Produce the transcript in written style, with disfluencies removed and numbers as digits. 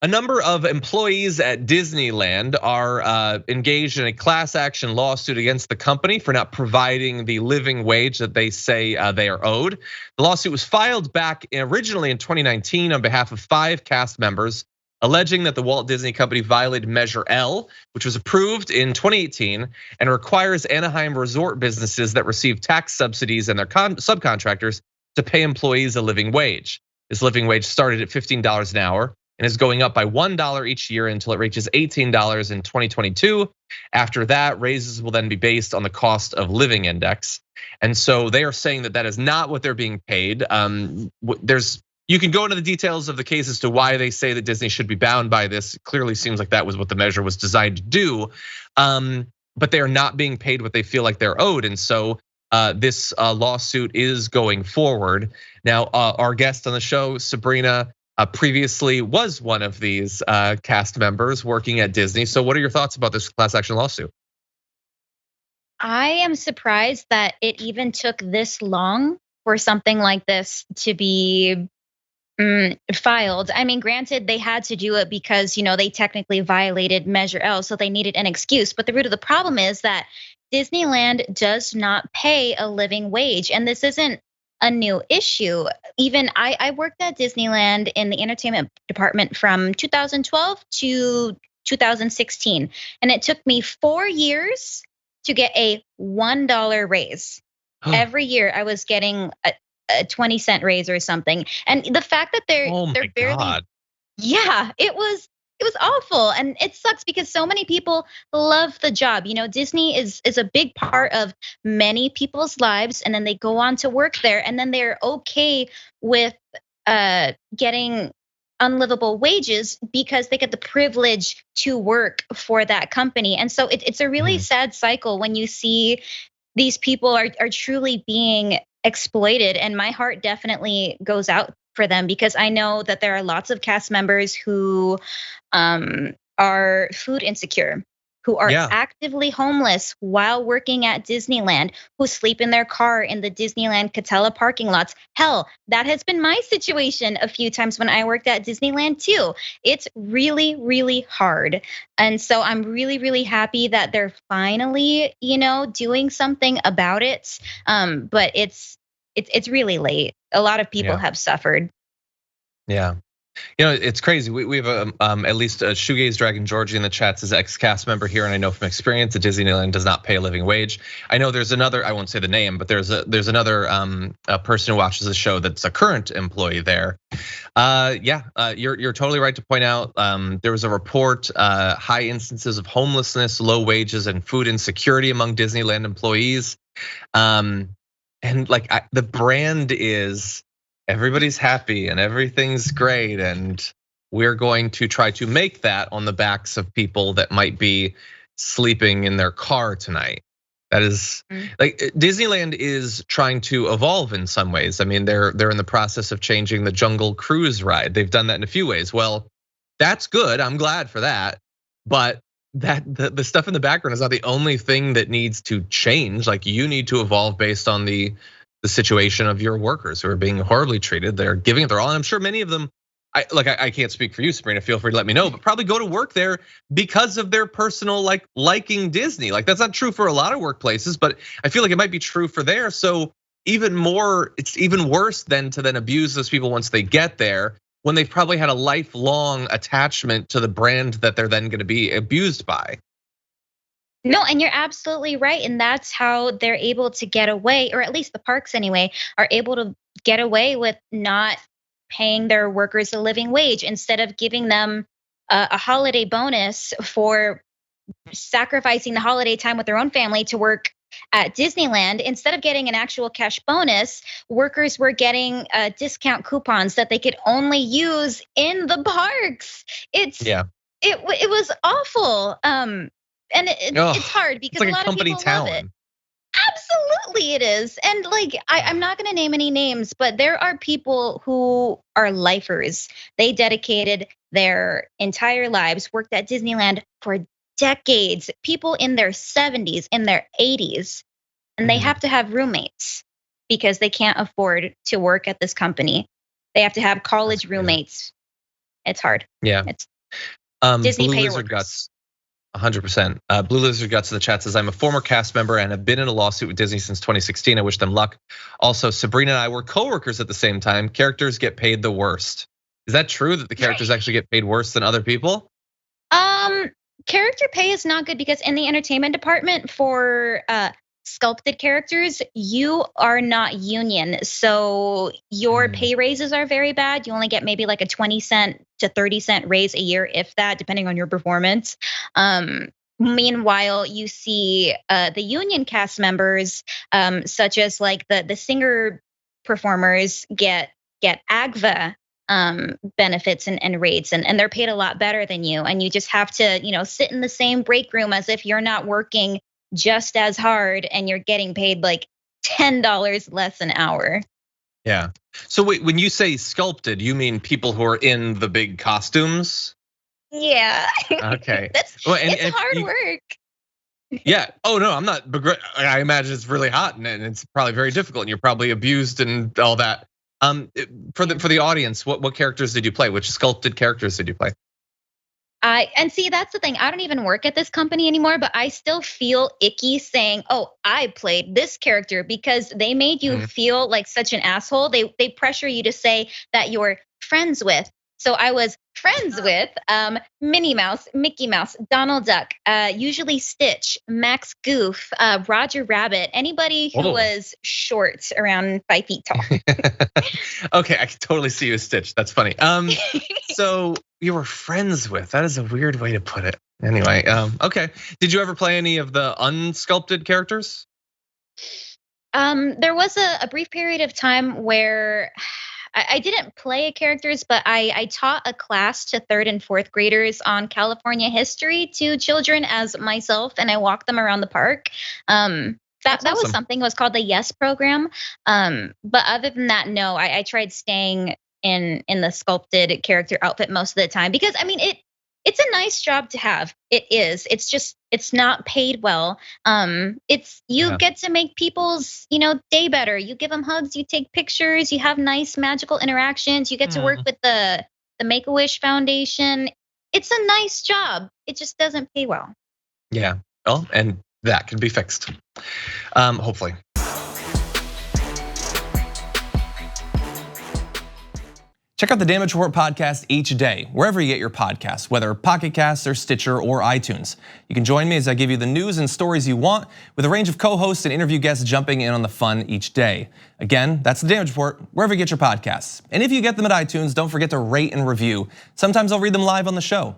A number of employees at Disneyland are engaged in a class action lawsuit against the company for not providing the living wage that they say they are owed. The lawsuit was filed back originally in 2019 on behalf of 5 cast members, alleging that the Walt Disney Company violated Measure L, which was approved in 2018 and requires Anaheim resort businesses that receive tax subsidies and their subcontractors to pay employees a living wage. This living wage started at $15 an hour and is going up by $1 each year until it reaches $18 in 2022. After that, raises will then be based on the cost of living index. And so they are saying that that is not what they're being paid. You can go into the details of the case as to why they say that Disney should be bound by this. It clearly seems like that was what the measure was designed to do. But they are not being paid what they feel like they're owed. And so this lawsuit is going forward. Now, our guest on the show, Sabrina, previously was one of these cast members working at Disney. So what are your thoughts about this class action lawsuit? I am surprised that it even took this long for something like this to be filed. I mean, granted, they had to do it because, they technically violated Measure L, so they needed an excuse. But the root of the problem is that Disneyland does not pay a living wage. And this isn't a new issue. Even I worked at Disneyland in the entertainment department from 2012 to 2016. And it took me 4 years to get a $1 raise. Every year I was getting a 20-cent raise or something. And the fact that they're barely, God. Yeah, it was awful. And it sucks because so many people love the job. Disney is a big part of many people's lives. And then they go on to work there. And then they're okay with getting unlivable wages because they get the privilege to work for that company. And so it's a really sad cycle when you see these people are truly being exploited. And my heart definitely goes out for them because I know that there are lots of cast members who are food insecure, who are actively homeless while working at Disneyland, who sleep in their car in the Disneyland Catella parking lots. Hell, that has been my situation a few times when I worked at Disneyland too. It's really, really hard. And so I'm really, really happy that they're finally, doing something about it. But it's really late. A lot of people have suffered. Yeah. It's crazy. We have at least a Shoegaze Dragon Georgie in the chats as ex-cast member here, and I know from experience that Disneyland does not pay a living wage. I know there's another, I won't say the name, but there's another a person who watches the show that's a current employee there. You're totally right to point out. There was a report, high instances of homelessness, low wages, and food insecurity among Disneyland employees. And the brand is, everybody's happy and everything's great, and we're going to try to make that on the backs of people that might be sleeping in their car tonight. That is Disneyland is trying to evolve in some ways. I mean, they're in the process of changing the Jungle Cruise ride. They've done that in a few ways. Well, that's good. I'm glad for that. But the stuff in the background is not the only thing that needs to change. You need to evolve based on the situation of your workers who are being horribly treated. They're giving it their all. And I'm sure many of them, I can't speak for you, Sabrina, feel free to let me know, but probably go to work there because of their personal liking Disney. That's not true for a lot of workplaces, but I feel like it might be true for there. So it's even worse than to then abuse those people once they get there, when they've probably had a lifelong attachment to the brand that they're then gonna be abused by. No, and you're absolutely right. And that's how they're able to get away, or at least the parks anyway, are able to get away with not paying their workers a living wage instead of giving them a holiday bonus for sacrificing the holiday time with their own family to work at Disneyland. Instead of getting an actual cash bonus, workers were getting discount coupons that they could only use in the parks. It was awful. And it's hard because a lot of people love it. Absolutely it is. And I'm not gonna name any names, but there are people who are lifers. They dedicated their entire lives, worked at Disneyland for decades, people in their 70s, in their 80s, and they have to have roommates because they can't afford to work at this company. They have to have college roommates. It's hard. Yeah. Disney, Blue pay your Lizard workers. Guts, 100%. Blue Lizard Guts in the chat says, I'm a former cast member and have been in a lawsuit with Disney since 2016. I wish them luck. Also, Sabrina and I were coworkers at the same time. Characters get paid the worst. Is that true that the characters actually get paid worse than other people? Character pay is not good because in the entertainment department for sculpted characters, you are not union. So your pay raises are very bad. You only get maybe like a 20 cent to 30 cent raise a year, if that, depending on your performance. Meanwhile, you see the union cast members, such as like the singer performers, get AGVA benefits and rates, and they're paid a lot better than you. And you just have to, sit in the same break room as if you're not working just as hard and you're getting paid like $10 less an hour. Yeah. So wait, when you say sculpted, you mean people who are in the big costumes? Yeah. Okay. It's hard work. Yeah. Oh no, I'm not. I imagine it's really hot and it's probably very difficult, and you're probably abused and all that. For the audience, what characters did you play? Which sculpted characters did you play? And see, that's the thing. I don't even work at this company anymore, but I still feel icky saying, "Oh, I played this character," because they made you feel like such an asshole. They pressure you to say that you're friends with. So I was friends with Minnie Mouse, Mickey Mouse, Donald Duck, usually Stitch, Max Goof, Roger Rabbit, anybody who was short, around 5 feet tall. Okay, I can totally see you as Stitch. That's funny. So you were friends with, that is a weird way to put it. Anyway, okay. Did you ever play any of the unsculpted characters? There was a brief period of time where I didn't play characters, but I taught a class to 3rd and 4th graders on California history to children as myself, and I walked them around the park. That was something. It was called the Yes program. But other than that, no. I tried staying in the sculpted character outfit most of the time because I mean it's a nice job to have. It is. It's just it's not paid well. You get to make people's day better. You give them hugs. You take pictures. You have nice magical interactions. You get to work with the Make-A-Wish Foundation. It's a nice job. It just doesn't pay well. Yeah. Well, and that can be fixed. Hopefully. Check out the Damage Report podcast each day, wherever you get your podcasts, whether Pocket Casts or Stitcher or iTunes. You can join me as I give you the news and stories you want, with a range of co-hosts and interview guests jumping in on the fun each day. Again, that's the Damage Report, wherever you get your podcasts. And if you get them at iTunes, don't forget to rate and review. Sometimes I'll read them live on the show.